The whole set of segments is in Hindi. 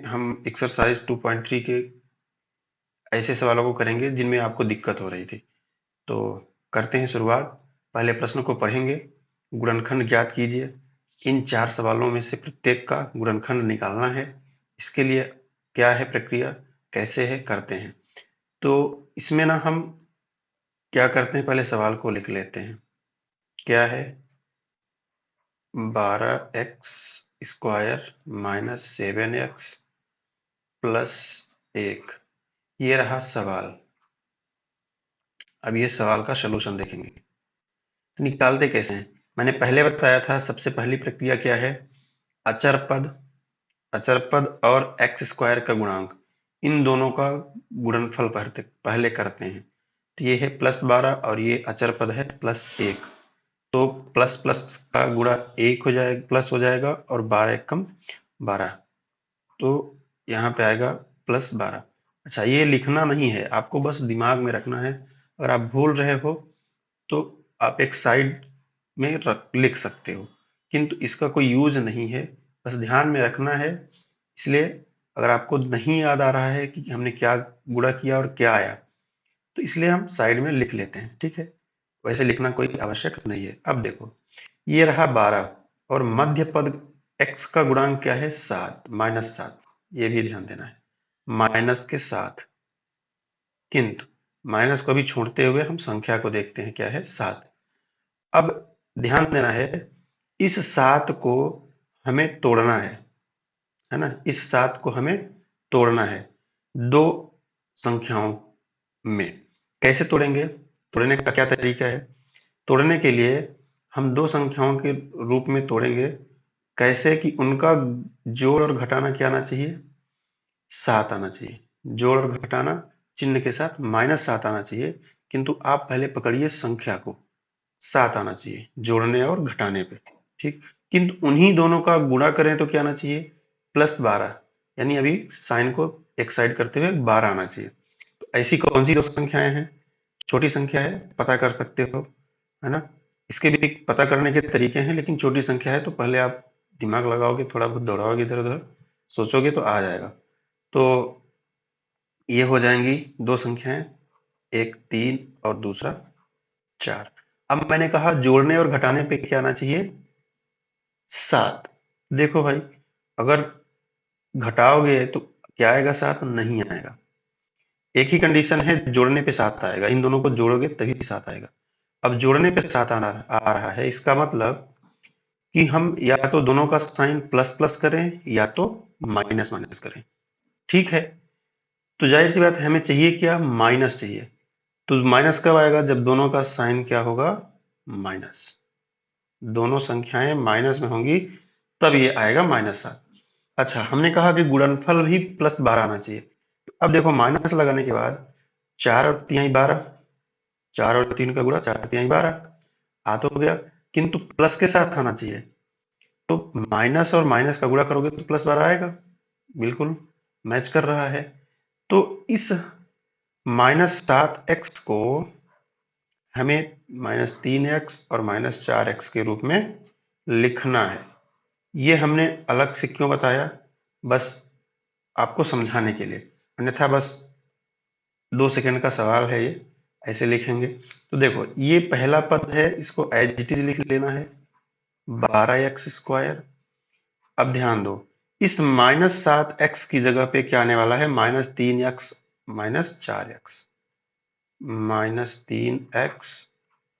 हम एक्सरसाइज 2.3 के ऐसे सवालों को करेंगे जिनमें आपको दिक्कत हो रही थी। तो करते हैं शुरुआत। पहले प्रश्न को पढ़ेंगे। गुणनखंड ज्ञात कीजिए। इन 4 सवालों में से प्रत्येक का गुणनखंड निकालना है। इसके लिए क्या है प्रक्रिया, कैसे है, करते हैं। तो इसमें ना हम क्या करते हैं, पहले सवाल को लिख लेते हैं। क्या है, 12x square minus 7x plus 1, ये रहा सवाल। अब ये सवाल का सलूशन देखेंगे। तो निकालते कैसे हैं, मैंने पहले बताया था। सबसे पहली प्रक्रिया क्या है, अचर पद, अचर पद और एक्स स्क्वायर का गुणांक, इन दोनों का गुणनफल पहले करते हैं। तो ये है +12 और ये अचर पद है +1। तो प्लस प्लस का गुणा 1 हो जाएगा, प्लस हो जाएगा, और 12 एकम 12। तो यहाँ पे आएगा +12। अच्छा, ये लिखना नहीं है, आपको बस दिमाग में रखना है। अगर आप भूल रहे हो तो आप एक साइड में लिख सकते हो, किंतु इसका कोई यूज नहीं है। बस ध्यान में रखना है। इसलिए अगर आपको नहीं याद आ रहा है कि हमने क्या गुणा किया और क्या आया, तो इसलिए हम साइड में लिख लेते हैं, ठीक है। वैसे लिखना कोई आवश्यक नहीं है। अब देखो, ये रहा 12 और मध्य पद x का गुणांक क्या है, 7, -7। ये भी ध्यान देना है, माइनस के साथ। किंतु माइनस को भी छोड़ते हुए हम संख्या को देखते हैं, क्या है, 7। अब ध्यान देना है, इस 7 को हमें तोड़ना है ना। इस 7 को हमें तोड़ना है दो संख्याओं में। कैसे तोड़ेंगे, तोड़ने का क्या तरीका है। तोड़ने के लिए हम दो संख्याओं के रूप में तोड़ेंगे। कैसे कि उनका जोड़ और घटाना क्या आना चाहिए, 7 आना चाहिए। जोड़ और घटाना चिन्ह के साथ -7 आना चाहिए। किंतु आप पहले पकड़िए संख्या को, 7 आना चाहिए जोड़ने और घटाने पे, ठीक। किंतु उन्हीं दोनों का गुणा करें तो क्या आना चाहिए, +12। यानी अभी साइन को एक साइड करते हुए 12 आना चाहिए। तो ऐसी कौन सी दो संख्याएं हैं, छोटी संख्या है, पता कर सकते हो, है ना। इसके भी पता करने के तरीके हैं, लेकिन छोटी संख्या है तो पहले आप दिमाग लगाओगे, थोड़ा बहुत दौड़ाओगे, इधर उधर सोचोगे तो आ जाएगा। तो ये हो जाएंगी दो संख्याएं, एक 3 और दूसरा 4। अब मैंने कहा जोड़ने और घटाने पे क्या आना चाहिए, 7। देखो भाई, अगर घटाओगे तो क्या आएगा, 7 नहीं आएगा। एक ही कंडीशन है, जोड़ने पे 7 आएगा। इन दोनों को जोड़ोगे तभी 7 आएगा। अब जोड़ने पे 7 आ रहा है, इसका मतलब कि हम या तो दोनों का साइन प्लस प्लस करें या तो माइनस माइनस करें, ठीक है। तो जाहिर सी बात है, हमें चाहिए क्या, माइनस चाहिए। तो माइनस कब आएगा, जब दोनों का साइन क्या होगा, माइनस। दोनों संख्याएं माइनस में होंगी तब ये आएगा -7। अच्छा, हमने कहा कि गुणनफल भी +12 आना चाहिए। अब देखो, माइनस लगाने के बाद 4 और 3 12, 4 और 3 का गुणा, 4 3 12 आ तो गया, किंतु प्लस के साथ आना चाहिए। तो माइनस और माइनस का गुणा करोगे तो +12 आएगा, बिल्कुल मैच कर रहा है। तो इस -7x को हमें -3x और -4x के रूप में लिखना है। ये हमने अलग से क्यों बताया, बस आपको समझाने के लिए। अन्यथा बस 2 सेकंड का सवाल है ये, ऐसे लिखेंगे। तो देखो, ये पहला पद है, इसको एज इट इज लिख लेना है, 12x स्क्वायर। अब ध्यान दो, इस -7x की जगह पे क्या आने वाला है, -3x -4x, -3x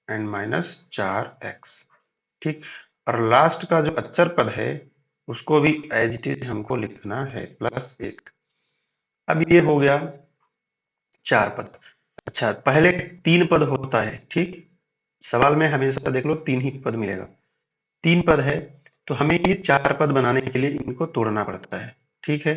and -4x, ठीक। और लास्ट का जो अचर पद है उसको भी एज इट इज हमको लिखना है, +1। अब ये हो गया 4 पद। अच्छा, पहले 3 पद होता है, ठीक। सवाल में हमेशा देख लो 3 ही पद मिलेगा। 3 पद है तो हमें ये 4 पद बनाने के लिए इनको तोड़ना पड़ता है, ठीक है।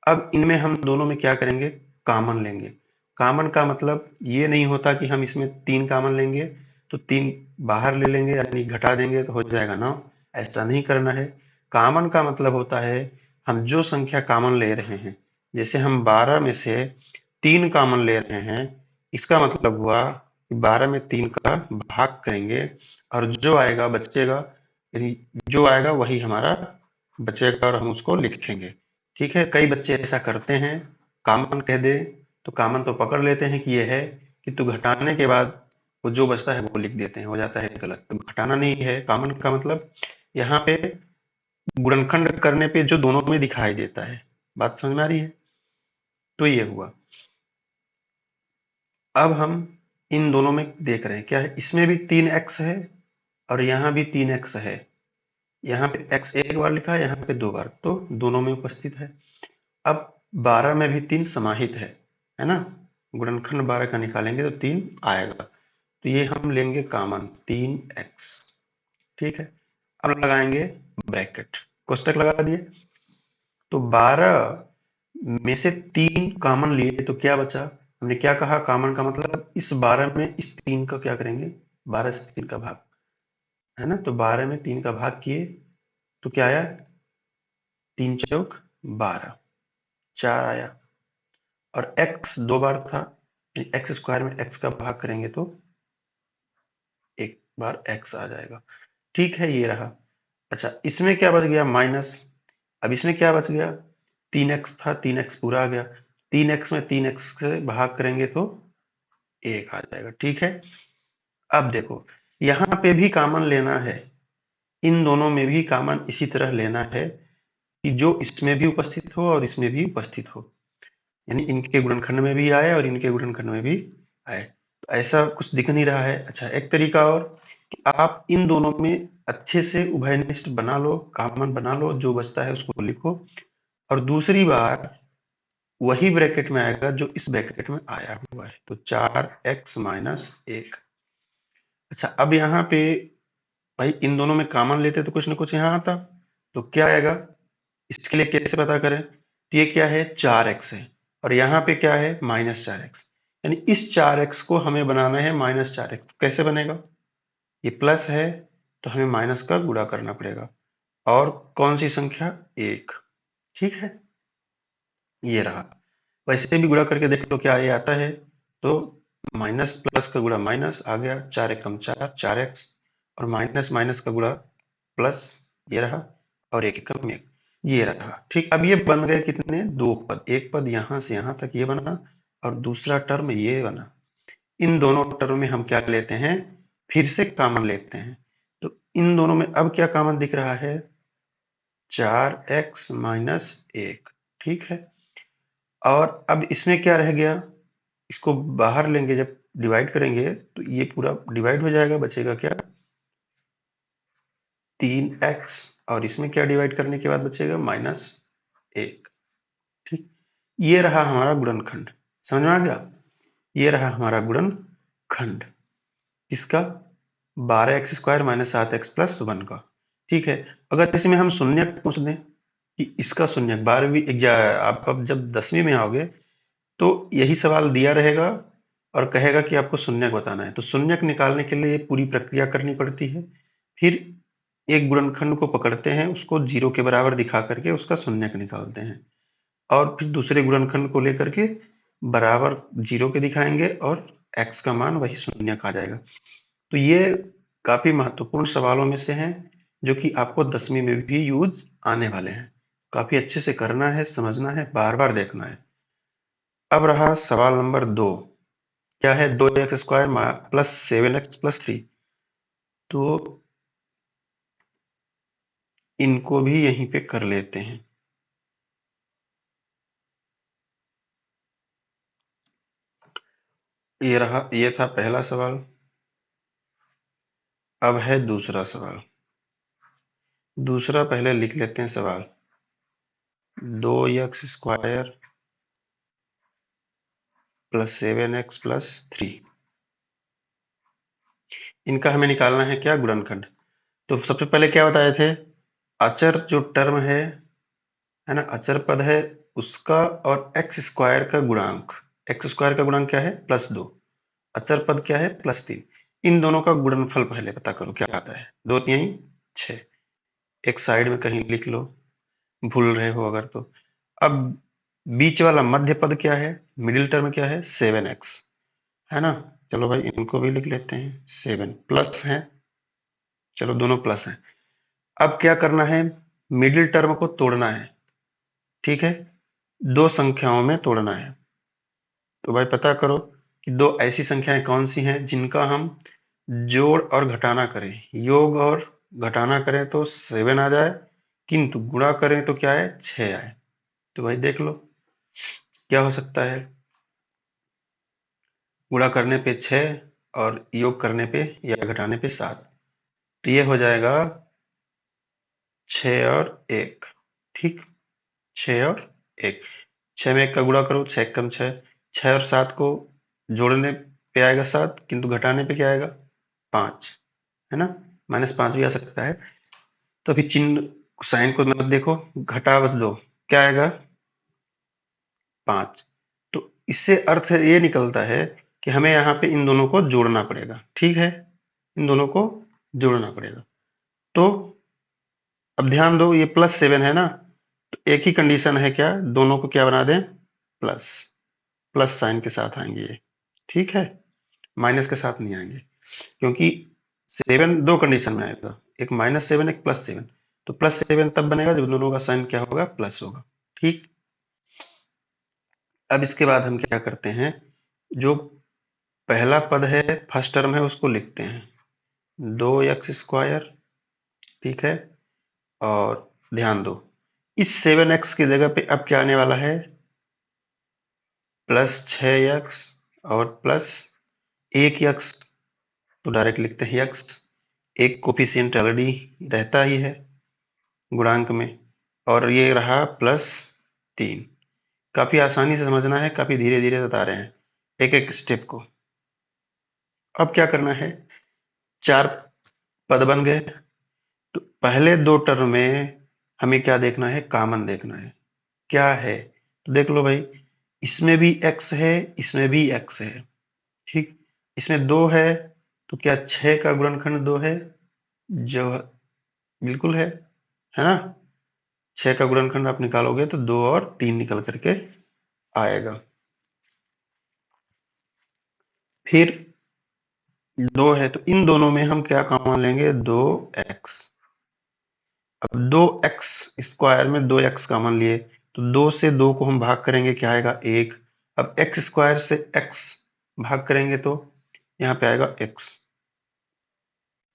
अब इनमें हम दोनों में क्या करेंगे, कॉमन लेंगे। कॉमन का मतलब ये नहीं होता कि हम इसमें 3 कॉमन लेंगे तो 3 बाहर ले लेंगे, यानी घटा देंगे तो हो जाएगा 9। ऐसा नहीं करना है। कॉमन का मतलब होता है, हम जो संख्या कॉमन ले रहे हैं, जैसे हम 12 में से 3 कॉमन ले रहे हैं, इसका मतलब हुआ कि 12 में 3 का भाग करेंगे और जो आएगा बचेगा, यानी जो आएगा वही हमारा बचेगा और हम उसको लिखेंगे। ठीक है, कई बच्चे ऐसा करते हैं, कॉमन कह दे तो कॉमन तो पकड़ लेते हैं कि ये है, किंतु घटाने के बाद वो जो बचता है वो लिख देते हैं, हो जाता है गलत। तो घटाना नहीं है कॉमन का मतलब, यहाँ पे गुणनखंड करने पे जो दोनों में दिखाई देता है। बात समझ में आ रही है? तो ये हुआ। अब हम इन दोनों में देख रहे हैं क्या है, इसमें भी 3x है और यहाँ भी 3x है। यहाँ पे x एक बार लिखा है, यहाँ पे 2 बार, तो दोनों में उपस्थित है। अब 12 में भी 3 समाहित है ना? गुणनखंड 12 का निकालेंगे तो 3 आएगा, तो ये हम लेंगे कॉमन 3x। ठीक है, अब लगाएंगे ब्रैकेट, कोष्टक लगा दिए। तो 12 में से 3 कॉमन लिए तो क्या बचा? हमने क्या कहा, कॉमन का मतलब इस 12 में इस 3 का क्या करेंगे, 12 से 3 का भाग, है ना? तो 12 में 3 का भाग किए तो क्या आया, 3 चौक 12, 4 आया। और x 2 बार था, एक्स स्क्वायर में x का भाग करेंगे तो एक बार x आ जाएगा। ठीक है, ये रहा। अच्छा, इसमें क्या बच गया, माइनस। अब इसमें क्या बच गया, 3x था, 3x पूरा आ गया, 3x में 3x से भाग करेंगे तो 1 आ जाएगा। ठीक है, अब देखो यहाँ पे भी कॉमन लेना है, इन दोनों में भी कॉमन इसी तरह लेना है कि जो इसमें भी उपस्थित हो और इसमें भी उपस्थित हो, यानी इनके गुणनखंड में भी आए और इनके गुणनखंड में भी आए। तो ऐसा कुछ दिख नहीं रहा है। अच्छा, एक तरीका और कि आप इन दोनों में अच्छे से उभयनिष्ठ बना लो, कॉमन बना लो, जो बचता है उसको लिखो, और दूसरी बार वही ब्रैकेट में आएगा जो इस ब्रैकेट में आया हुआ है, तो 4x-1। अच्छा, अब यहाँ पे भाई इन दोनों में कॉमन लेते तो कुछ ना कुछ यहाँ आता, तो क्या आएगा, इसके लिए कैसे पता करें? तो ये क्या है, 4x है और यहाँ पे क्या है, -4x, यानी इस 4x को हमें बनाना है -4x। कैसे बनेगा, ये प्लस है तो हमें माइनस का गुणा करना पड़ेगा, और कौन सी संख्या, 1। ठीक है, ये रहा। वैसे भी गुणा करके देख लो क्या ये आता है, तो माइनस प्लस का गुणा माइनस आ गया, 4 एकम 4, 4x, और माइनस माइनस का गुणा प्लस, ये रहा, और 1 एकम 1, ये रहा। ठीक, अब ये बन गए कितने, 2 पद। एक पद यहाँ से यहाँ तक ये बना और दूसरा टर्म ये बना। इन दोनों टर्म में हम क्या लेते हैं, फिर से कॉमन लेते हैं। तो इन दोनों में अब क्या कॉमन दिख रहा है, 4x-1। ठीक है, और अब इसमें क्या रह गया, इसको बाहर लेंगे, जब डिवाइड करेंगे तो ये पूरा डिवाइड हो जाएगा, बचेगा क्या, 3x, और इसमें क्या डिवाइड करने के बाद बचेगा, -1। ठीक, ये रहा हमारा गुणनखंड। समझ में आ गया? ये रहा हमारा गुणनखंड किसका, 12x² - 7x+1 का। ठीक है, अगर इसमें हम शून्यक पूछ दें कि इसका शून्यक, 12वीं आप अब जब 10वीं में आओगे तो यही सवाल दिया रहेगा और कहेगा कि आपको शून्यक बताना है, तो शून्यक निकालने के लिए ये पूरी प्रक्रिया करनी पड़ती है। फिर एक गुणनखंड को पकड़ते हैं, उसको 0 के बराबर दिखा करके उसका शून्यक निकालते हैं, और फिर दूसरे गुणनखंड को लेकर के बराबर 0 के दिखाएंगे और x का मान वही शून्यक आ जाएगा। तो ये काफी महत्वपूर्ण सवालों में से हैं, जो कि आपको 10वीं में भी यूज आने वाले हैं। काफी अच्छे से करना है, समझना है, बार बार देखना है। अब रहा सवाल नंबर 2, क्या है, 2x² + 7x+3। तो इनको भी यहीं पे कर लेते हैं। ये रहा, ये था पहला सवाल। अब है दूसरा सवाल। दूसरा पहले लिख लेते हैं सवाल, 2x² + 7x+3। इनका हमें निकालना है क्या, गुणनखंड। तो सबसे पहले क्या बताए थे, अचर जो टर्म है ना, अचर पद है, उसका और एक्स स्क्वायर का गुणांक। एक्स स्क्वायर का गुणांक क्या है, +2। अचर पद क्या है, +3। इन दोनों का गुणनफल पहले पता करो क्या आता है, 2×3 = 6। एक साइड में कहीं लिख लो, भूल रहे हो अगर तो। अब बीच वाला मध्य पद क्या है, मिडिल टर्म क्या है, 7x, है ना? चलो भाई इनको भी लिख लेते हैं, 7 प्लस है, चलो दोनों प्लस हैं। अब क्या करना है, मिडिल टर्म को तोड़ना है। ठीक है, दो संख्याओं में तोड़ना है। तो भाई पता करो कि दो ऐसी संख्याएं कौन सी हैं जिनका हम जोड़ और घटाना करें, योग और घटाना करें तो 7 आ जाए, किंतु गुणा करें तो क्या है 6 आए। तो भाई देख लो क्या हो सकता है। गुणा करने पे 6 और योग करने पे या घटाने पे 7, तो ये हो जाएगा 6 और 1। ठीक, 6 और 1, 6 में 1 का गुणा करो, 6 कम 6, 6 और 7 को जोड़ने पे आएगा 7, किंतु घटाने पे क्या आएगा 5, है ना, -5 भी आ सकता है। तो अभी चिन्ह साइन को मत देखो, घटा बस दो, क्या आएगा 5। तो इससे अर्थ ये निकलता है कि हमें यहाँ पे इन दोनों को जोड़ना पड़ेगा। ठीक है, इन दोनों को जोड़ना पड़ेगा। तो अब ध्यान दो, ये +7 है ना, तो एक ही कंडीशन है, क्या दोनों को क्या बना दें प्लस, प्लस साइन के साथ आएंगे ये। ठीक है, माइनस के साथ नहीं आएंगे, क्योंकि 7 दो कंडीशन में आएगा, एक -7 एक +7। तो +7 तब बनेगा जब दोनों का साइन क्या होगा प्लस होगा। ठीक, अब इसके बाद हम क्या करते हैं, जो पहला पद है फर्स्ट टर्म है उसको लिखते हैं 2x²। ठीक है, और ध्यान दो इस 7x की जगह पे अब क्या आने वाला है +6x और +1x। तो डायरेक्ट लिखते हैं x, एक कोफिशिएंट ऑलरेडी रहता ही है गुणांक में, और ये रहा +3। काफी आसानी से समझना है, काफी धीरे धीरे बता रहे हैं एक एक स्टेप को। अब क्या करना है, 4 पद बन गए, तो पहले दो टर्म में हमें क्या देखना है, कॉमन देखना है क्या है। तो देख लो भाई, इसमें भी x है, इसमें भी x है। ठीक, इसमें 2 है, तो क्या 6 का गुणनखंड 2 है, जो बिल्कुल है ना। 6 का गुणनखंड आप निकालोगे तो 2 और 3 निकल करके आएगा। फिर 2 है, तो इन दोनों में हम क्या कॉमन लेंगे 2x। अब 2x² में 2x कॉमन लिए, तो 2 से 2 को हम भाग करेंगे, क्या आएगा 1। अब x² से x भाग करेंगे तो यहाँ पे आएगा x,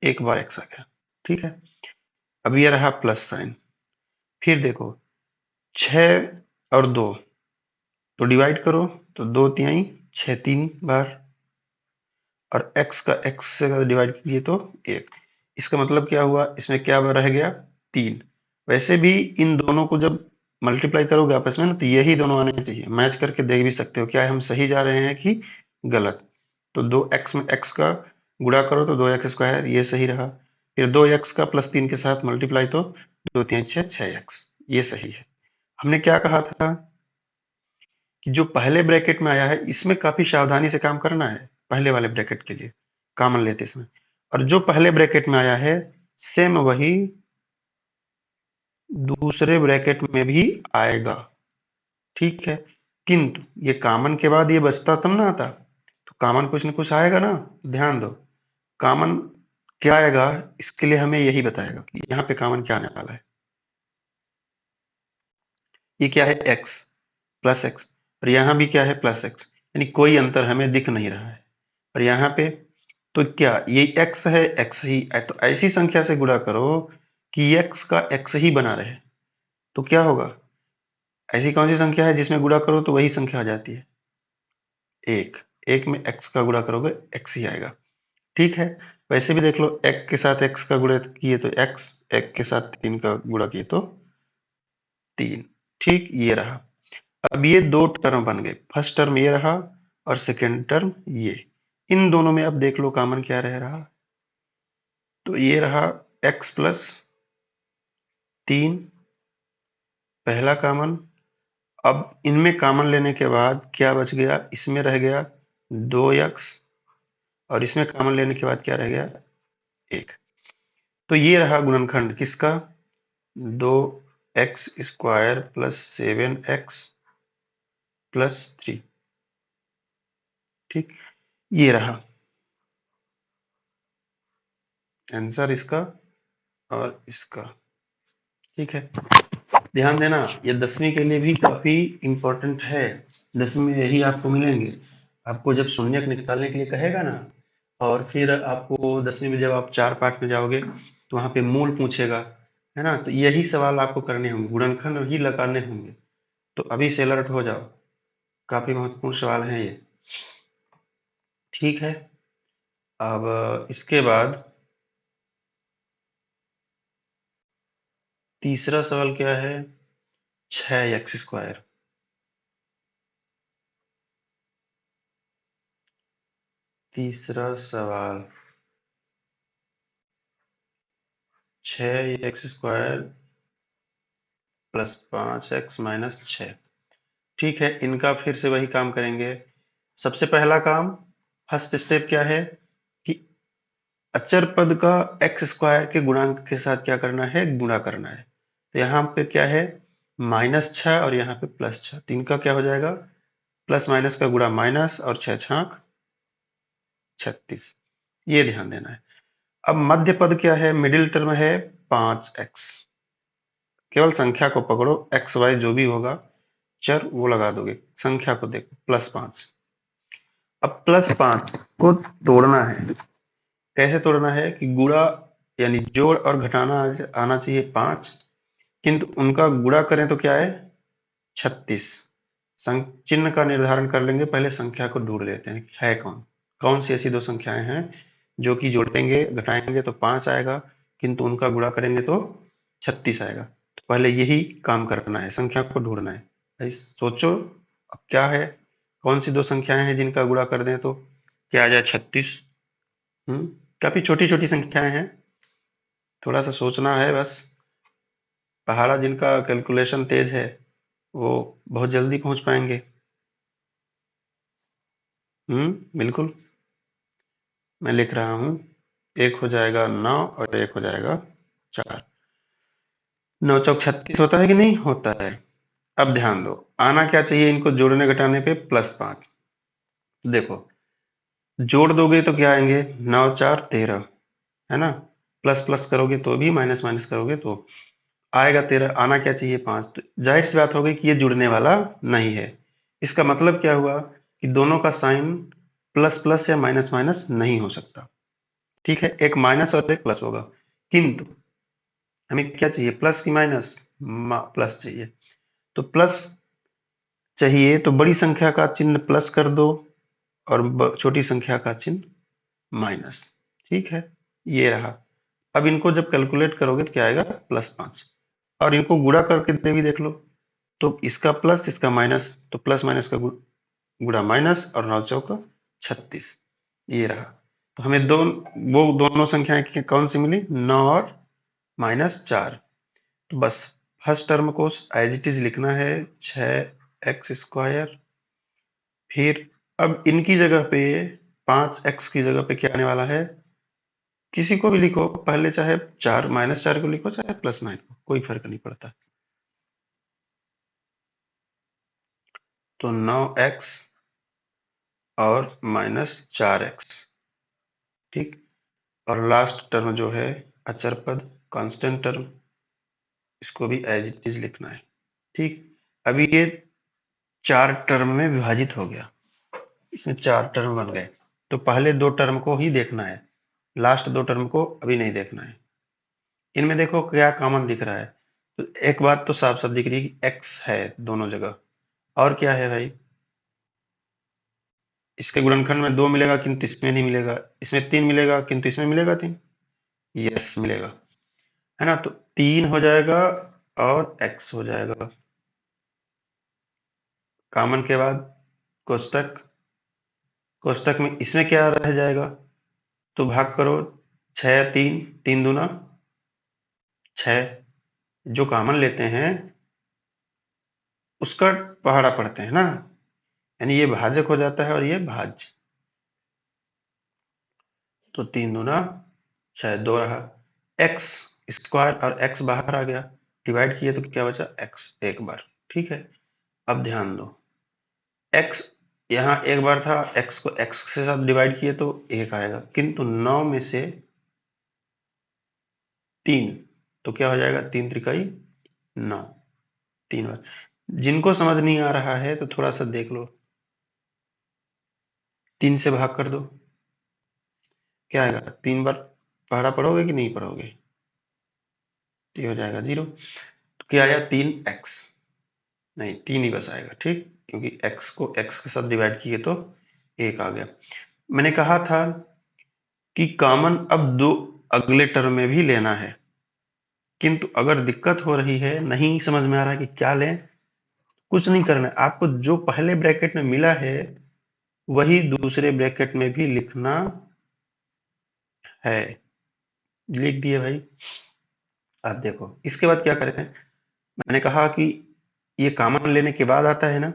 एक बार x आ गया। ठीक है, अब ये रहा प्लस साइन। फिर देखो 6 और 2, तो डिवाइड करो, तो 2 तिहाई 6 3 बार, और x का x से अगर डिवाइड कीजिए तो 1। इसका मतलब क्या हुआ, इसमें क्या रह गया 3। वैसे भी इन दोनों को जब मल्टीप्लाई करोगे आपस में ना, तो यही दोनों आने चाहिए। मैच करके देख भी सकते हो क्या हम सही जा रहे हैं कि गलत। तो 2x में x का गुणा करो तो 2x², ये सही रहा। फिर 2x का +3 के साथ मल्टीप्लाई तो 2 3 6 6x, ये सही है। हमने क्या कहा था कि जो पहले ब्रैकेट में आया है इसमें काफी सावधानी से काम करना है, पहले वाले ब्रैकेट के लिए कॉमन लेते इसमें। और जो पहले ब्रैकेट में आया है सेम वही दूसरे ब्रैकेट में भी आएगा। ठीक है, किंतु ये कॉमन के बाद ये बचता तब ना आता, तो कॉमन कुछ न कुछ आएगा ना। ध्यान दो, कॉमन क्या आएगा, इसके लिए हमें यही बताएगा कि यहाँ पे कॉमन क्या आने वाला है। ये क्या है x, +x, और यहाँ भी क्या है +x, यानी कोई अंतर हमें दिख नहीं रहा है। और यहाँ पे तो क्या ये x है, x ही, तो ऐसी संख्या से गुणा करो कि x का x ही बना रहे, तो क्या होगा, ऐसी कौन सी संख्या है जिसमें गुणा करो तो वही संख्या आ जाती है, एक। एक में x का गुणा करोगे x ही आएगा। ठीक है, वैसे भी देख लो, एक के साथ x का गुणा किए तो x, एक के साथ 3 का गुणा किए तो 3। ठीक, ये रहा। अब ये दो टर्म बन गए, फर्स्ट टर्म ये रहा और सेकेंड टर्म ये। इन दोनों में अब देख लो कॉमन क्या रह रहा, तो ये रहा x+3, पहला कॉमन। अब इनमें कॉमन लेने के बाद क्या बच गया, इसमें रह गया 2x, और इसमें कॉमन लेने के बाद क्या रह गया 1। तो ये रहा गुणनखंड किसका, 2x² +7x +3। ठीक, ये रहा आंसर इसका और इसका। ठीक है, ध्यान देना, ये 10वीं के लिए भी काफी इंपॉर्टेंट है। 10वीं में यही आपको मिलेंगे। आपको जब शून्यक निकालने के लिए कहेगा ना, और फिर आपको 10वीं में जब आप 4 पाठ में जाओगे तो वहां पे मूल पूछेगा, है ना, तो यही सवाल आपको करने होंगे, गुणनखंड ही लगाने होंगे। तो अभी से अलर्ट हो जाओ, काफी महत्वपूर्ण सवाल है ये। ठीक है, अब इसके बाद तीसरा सवाल क्या है? 6x²। तीसरा सवाल, 6x² प्लस 5x-6। ठीक है, इनका फिर से वही काम करेंगे। सबसे पहला काम, फर्स्ट स्टेप क्या है कि अचर पद का x² के गुणांक के साथ क्या करना है? गुणा करना है। तो यहाँ पे क्या है? -6 और यहाँ पे +6, तो इनका क्या हो जाएगा? प्लस माइनस का गुणा माइनस, और 6 छाक 36। ये ध्यान देना है। अब मध्य पद क्या है? मिडिल टर्म है 5x। केवल संख्या को पकड़ो, एक्स वाई जो भी होगा चर वो लगा दोगे, संख्या को देखो, +5। अब +5 को तोड़ना है। कैसे तोड़ना है कि गुणा यानी जोड़ और घटाना आना चाहिए 5, किंतु उनका गुणा करें तो क्या है? 36। चिन्ह का निर्धारण कर लेंगे, पहले संख्या को ढूंढ लेते हैं है कौन कौन सी ऐसी दो संख्याएं हैं जो कि जोड़ेंगे घटाएंगे तो 5 आएगा, किंतु उनका गुणा करेंगे तो 36 आएगा। तो पहले यही काम करना है, संख्या को ढूंढना है। भाई सोचो, अब क्या है? कौन सी दो संख्याएं हैं जिनका गुणा कर दें तो क्या आ जाए? 36। काफी छोटी छोटी संख्याएं हैं, थोड़ा सा सोचना है बस। पहाड़ा जिनका कैलकुलेशन तेज है वो बहुत जल्दी पहुंच पाएंगे। बिल्कुल, मैं लिख रहा हूँ। एक हो जाएगा 9 और एक हो जाएगा 4। 9 चौक 36 होता है कि नहीं होता है? अब ध्यान दो, आना क्या चाहिए इनको जोड़ने घटाने पे? +5। देखो, जोड़ दोगे तो क्या आएंगे? 9 4 13, है ना। प्लस प्लस करोगे तो भी, माइनस माइनस करोगे तो आएगा 13। आना क्या चाहिए? 5। तो जाहिर सी बात हो गई कि ये जुड़ने वाला नहीं है। इसका मतलब क्या हुआ कि दोनों का साइन प्लस प्लस या माइनस माइनस नहीं हो सकता। ठीक है, एक माइनस और एक प्लस होगा, किंतु हमें क्या चाहिए? प्लस की माइनस? प्लस चाहिए। तो प्लस चाहिए तो बड़ी संख्या का चिन्ह प्लस कर दो, और छोटी संख्या का चिन्ह माइनस। ठीक है, ये रहा। अब इनको जब कैलकुलेट करोगे तो क्या आएगा? +5। और इनको गुणा करके दे भी देख लो, तो इसका प्लस इसका माइनस, तो प्लस माइनस का गुणा माइनस, और 9 चौका 36। ये रहा। तो हमें वो दोनों संख्याएं कौन सी मिली? 9 और -4। तो बस फर्स्ट टर्म को एज इट इज लिखना है, 6x²। फिर अब इनकी जगह पे 5x की जगह पे क्या आने वाला है? किसी को भी लिखो, पहले चाहे 4 -4 को लिखो, चाहे +9 को, कोई फर्क नहीं पड़ता। तो 9x और -4x। ठीक, और लास्ट टर्म जो है अचर पद, कांस्टेंट टर्म, इसको भी एज इट इज लिखना है। ठीक, अभी ये 4 टर्म में विभाजित हो गया, इसमें 4 टर्म बन गए। तो पहले 2 टर्म को ही देखना है, लास्ट 2 टर्म को अभी नहीं देखना है। इनमें देखो क्या कॉमन दिख रहा है। तो एक बात तो साफ साफ दिख रही है कि x है दोनों जगह। और क्या है भाई? इसके गुणनखंड में 2 मिलेगा किंतु इसमें नहीं मिलेगा, इसमें 3 मिलेगा किंतु इसमें मिलेगा 3। यस मिलेगा, है ना। तो 3 हो जाएगा और x हो जाएगा। कॉमन के बाद कोष्टक, कोष्टक में इसमें क्या रह जाएगा? तो भाग करो, 6 3, 3 दूना 6। जो कॉमन लेते हैं उसका पहाड़ा पढ़ते हैं ना, यानी ये भाजक हो जाता है और ये भाज्य। तो 3 दूना 6, 2 रहा। x² और x बाहर आ गया, डिवाइड किए तो क्या बचा? x एक बार। ठीक है, अब ध्यान दो, x यहाँ एक बार था, x को x के साथ डिवाइड किए तो 1 आएगा, किंतु 9 में से 3, तो क्या हो जाएगा? 3 त्रिकाई 9। 3 बार। जिनको समझ नहीं आ रहा है तो थोड़ा सा देख लो, 3 से भाग कर दो, क्या आएगा? 3 बार पहाड़ा पढ़ोगे कि नहीं पढ़ोगे? तो ये हो जाएगा 0। तो क्या आया? 3x। नहीं, 3 ही बस आएगा, ठीक, क्योंकि x को x के साथ डिवाइड किए तो 1 आ गया। मैंने कहा था कि कॉमन अब दो अगले टर्म में भी लेना है, किंतु अगर दिक्कत हो रही है, नहीं समझ में आ रहा है कि क्या लें, कुछ नहीं करना है आपको। जो पहले ब्रैकेट में मिला है वही दूसरे ब्रैकेट में भी लिखना है। लिख दिए भाई। आप देखो इसके बाद क्या करें। मैंने कहा कि ये कॉमन लेने के बाद आता है ना,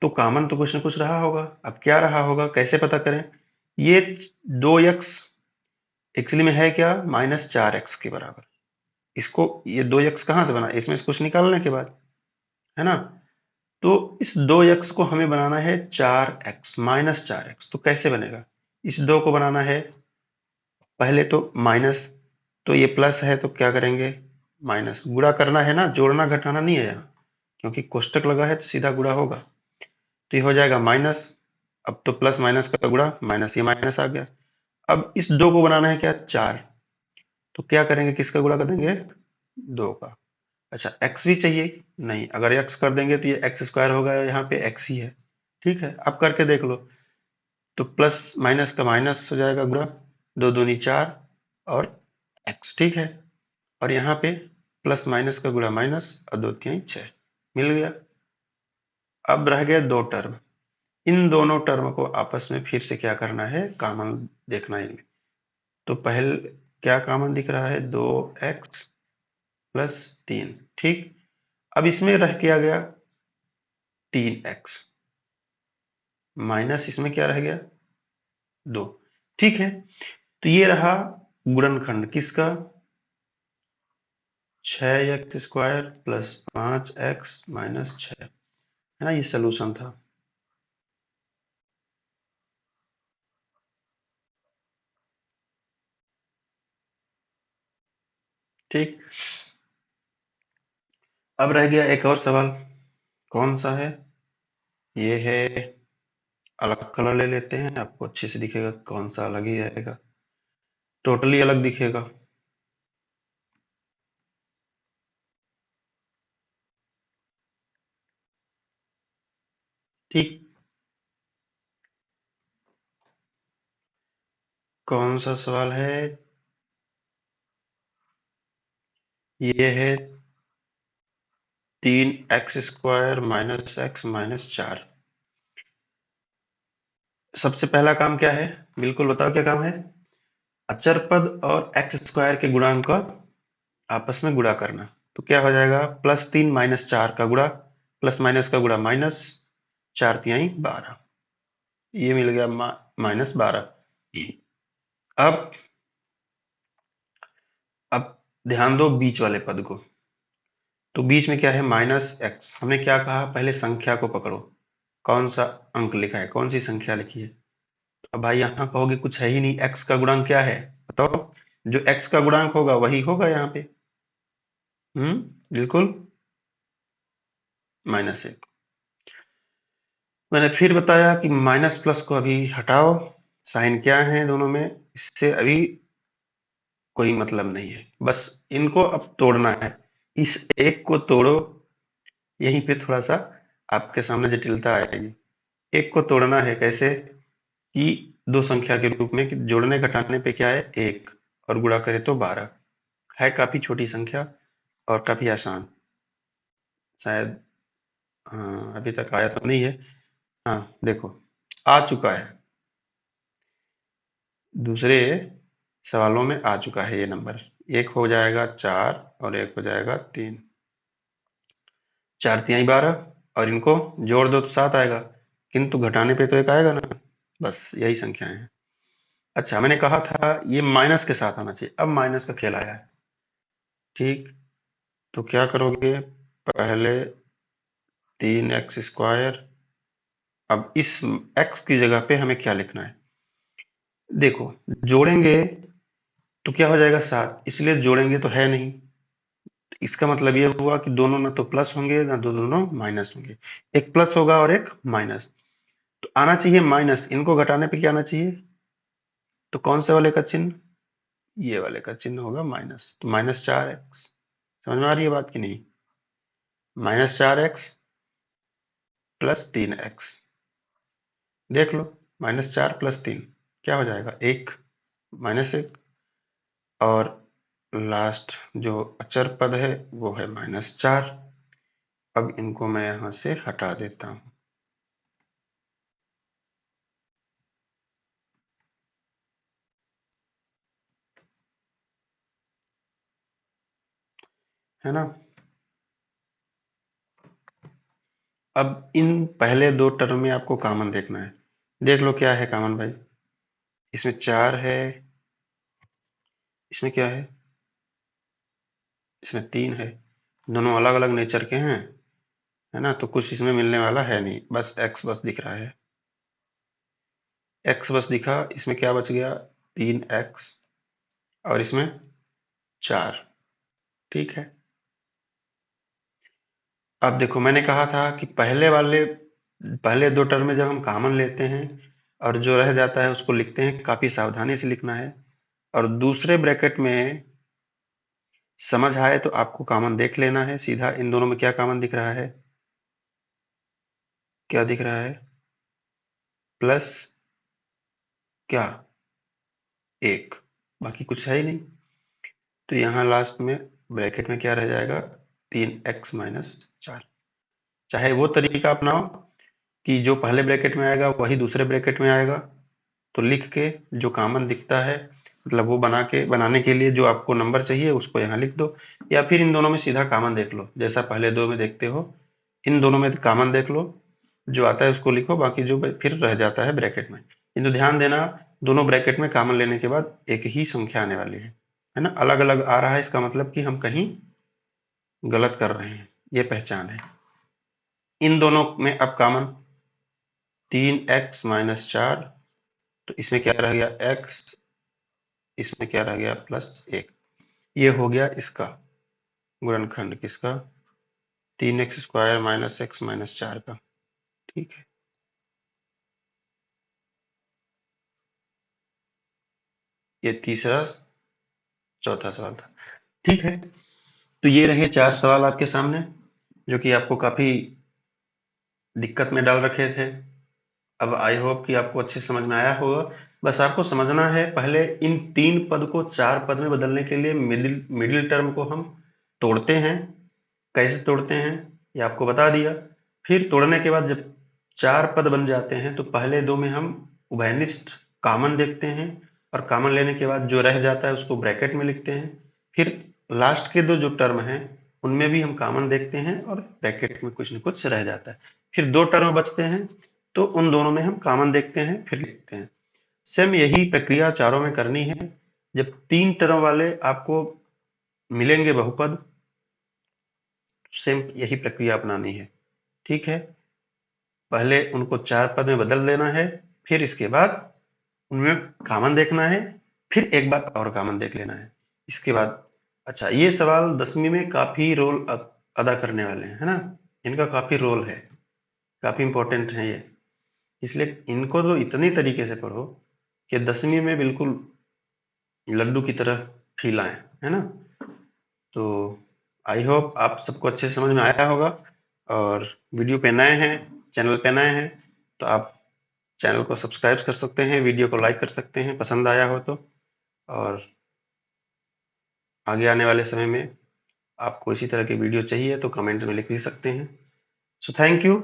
तो कॉमन तो कुछ ना कुछ रहा होगा। अब क्या रहा होगा, कैसे पता करें? ये 2x एक्चुअली में है क्या? -4x के बराबर। इसको, ये 2x कहाँ से बना? इसमें से कुछ निकालने के बाद, है ना? तो इस 2x को हमें बनाना है 4x, -4x। तो कैसे बनेगा? इस 2 को बनाना है, पहले तो माइनस, तो ये प्लस है तो क्या करेंगे? माइनस। गुणा करना है ना, जोड़ना घटाना नहीं है यहाँ, क्योंकि कोष्टक लगा है तो सीधा गुणा होगा। तो ये हो जाएगा माइनस। अब तो प्लस माइनस का गुणा, माइनस, ये माइनस आ गया। अब इस 2 को बनाना है क्या? 4। तो क्या करेंगे, किसका गुणा कर देंगे? 2 का। अच्छा, x भी चाहिए? नहीं, अगर x कर देंगे तो ये एक्स स्क्वायर होगा, यहाँ पे x ही है। ठीक है, अब करके देख लो। तो प्लस माइनस का माइनस हो जाएगा गुणा, 2 दूनी 4 और x, ठीक है। और यहाँ पे प्लस माइनस का गुणा माइनस और 2 तिहाई 6, मिल गया। अब रह गए 2 टर्म। इन दोनों टर्म को आपस में फिर से क्या करना है? कॉमन देखना है इनमें। तो पहले क्या कॉमन दिख रहा है? 2x प्लस 3, ठीक। अब इसमें रह क्या गया? 3x माइनस, इसमें क्या रह गया? 2, ठीक है। तो ये रहा गुणनखंड किसका? 6x² प्लस 5x माइनस 6, है ना? ये सोल्यूशन था। ठीक, अब रह गया एक और सवाल। कौन सा है? ये है, अलग कलर ले लेते हैं, आपको अच्छे से दिखेगा। कौन सा अलग ही आएगा, टोटली अलग दिखेगा। ठीक, कौन सा सवाल है? ये है 3x² माइनस x माइनस 4। सबसे पहला काम क्या है? बिल्कुल बताओ क्या काम है? अचर पद और x² के गुणांक का आपस में गुणा करना। तो क्या हो जाएगा? +3 -4 का गुणा, प्लस माइनस का गुणा माइनस, 4 तिहाई 12, ये मिल गया -12। अब अब ध्यान दो बीच वाले पद को। तो बीच में क्या है? -x। हमने क्या कहा? पहले संख्या को पकड़ो। कौन सा अंक लिखा है, कौन सी संख्या लिखी है? अब भाई यहाँ कहोगे कुछ है ही नहीं, x का गुणांक क्या है बताओ? जो x का गुणांक होगा वही होगा यहाँ पे। बिल्कुल, -1। मैंने फिर बताया कि माइनस प्लस को अभी हटाओ, साइन क्या है दोनों में, इससे अभी कोई मतलब नहीं है। बस इनको अब तोड़ना है, इस एक को तोड़ो। यहीं पे थोड़ा सा आपके सामने जटिलता आएगी। एक को तोड़ना है कैसे? कि दो संख्या के रूप में, कि जोड़ने घटाने पे क्या है? 1, और गुणा करे तो 12 है। काफी छोटी संख्या और काफी आसान। शायद, हाँ, अभी तक आया तो नहीं है। हाँ देखो, आ चुका है, दूसरे सवालों में आ चुका है ये नंबर। एक हो जाएगा 4 और एक हो जाएगा 3, 4 तिहाई 12, और इनको जोड़ दो तो 7 आएगा, किंतु घटाने पे तो एक आएगा ना। बस यही संख्याएं हैं। अच्छा, मैंने कहा था ये माइनस के साथ आना चाहिए, अब माइनस का खेल आया है। ठीक, तो क्या करोगे? पहले 3x²। अब इस x की जगह पे हमें क्या लिखना है? देखो, जोड़ेंगे तो क्या हो जाएगा? 7, इसलिए जोड़ेंगे तो है नहीं, इसका मतलब ये हुआ कि दोनों ना तो प्लस होंगे ना तो दोनों माइनस होंगे, एक प्लस होगा और एक माइनस। तो आना चाहिए माइनस, इनको घटाने पे क्या आना चाहिए, तो कौन से वाले का चिन्ह, ये वाले का चिन्ह होगा माइनस, तो -4x। समझ में आ रही है बात की नहीं, -4x प्लस 3x, देख लो, -4 प्लस 3 क्या हो जाएगा, 1, -1। और लास्ट जो अचर पद है वो है -4। अब इनको मैं यहां से हटा देता हूं, है ना। अब इन पहले दो टर्म में आपको कॉमन देखना है, देख लो क्या है कॉमन भाई, इसमें 4 है, इसमें क्या है, इसमें 3 है, दोनों अलग अलग नेचर के हैं, है ना, तो कुछ इसमें मिलने वाला है नहीं, बस x बस दिख रहा है, x बस दिखा, इसमें क्या बच गया, 3x, और इसमें 4, ठीक है। अब देखो मैंने कहा था कि पहले दो टर्म में जब हम कॉमन लेते हैं और जो रह जाता है उसको लिखते हैं, काफी सावधानी से लिखना है, और दूसरे ब्रैकेट में समझ आए तो आपको कॉमन देख लेना है सीधा। इन दोनों में क्या कॉमन दिख रहा है, क्या दिख रहा है, प्लस क्या, 1, बाकी कुछ है ही नहीं। तो यहाँ लास्ट में ब्रैकेट में क्या रह जाएगा, 3x - 4। चाहे वो तरीका अपनाओ कि जो पहले ब्रैकेट में आएगा वही दूसरे ब्रैकेट में आएगा, तो लिख के जो कॉमन दिखता है, मतलब वो बनाने के लिए जो आपको नंबर चाहिए उसको यहाँ लिख दो, या फिर इन दोनों में सीधा कॉमन देख लो, जैसा पहले दो में देखते हो, इन दोनों में कॉमन देख लो, जो आता है उसको लिखो, बाकी जो फिर रह जाता है ब्रैकेट में। किंतु ध्यान देना, दोनों ब्रैकेट में कॉमन लेने के बाद एक ही संख्या आने वाली है ना, अलग अलग आ रहा है इसका मतलब कि हम कहीं गलत कर रहे हैं, ये पहचान है। इन दोनों में अब कॉमन 3x - 4, तो इसमें क्या रह गया, x, इसमें क्या रह गया, +1। ये हो गया इसका गुणनखंड किसका, 3x² - x - 4 का, ठीक है। ये तीसरा चौथा सवाल था, ठीक है। तो ये रहे 4 सवाल आपके सामने, जो कि आपको काफी दिक्कत में डाल रखे थे। अब आई होप कि आपको अच्छे समझ में आया होगा। बस आपको समझना है, पहले इन 3 पद को 4 पद में बदलने के लिए मिडिल मिडिल टर्म को हम तोड़ते हैं। कैसे तोड़ते हैं ये आपको बता दिया। फिर तोड़ने के बाद जब 4 पद बन जाते हैं तो पहले दो में हम उभयनिष्ठ कॉमन देखते हैं, और कॉमन लेने के बाद जो रह जाता है उसको ब्रैकेट में लिखते हैं। फिर लास्ट के दो जो टर्म हैं उनमें भी हम कॉमन देखते हैं और ब्रैकेट में कुछ न कुछ रह जाता है। फिर दो टर्म बचते हैं तो उन दोनों में हम कॉमन देखते हैं फिर लिखते हैं। सेम यही प्रक्रिया चारों में करनी है। जब 3 टर्म वाले आपको मिलेंगे बहुपद, सेम यही प्रक्रिया अपनानी है, ठीक है। पहले उनको 4 पद में बदल देना है, फिर इसके बाद उनमें कॉमन देखना है, फिर एक बार और कॉमन देख लेना है इसके बाद। अच्छा, ये सवाल 10वीं में काफी रोल अदा करने वाले हैं, है ना, इनका काफी रोल है, काफी इंपॉर्टेंट है ये, इसलिए इनको तो इतनी तरीके से पढ़ो कि 10वीं में बिल्कुल लड्डू की तरह फील आए, है ना। तो आई होप आप सबको अच्छे से समझ में आया होगा। और वीडियो पे नए हैं, चैनल पे नए हैं, तो आप चैनल को सब्सक्राइब कर सकते हैं, वीडियो को लाइक कर सकते हैं पसंद आया हो तो। और आगे आने वाले समय में आपको इसी तरह की वीडियो चाहिए तो कमेंट में लिख भी सकते हैं। So thank you.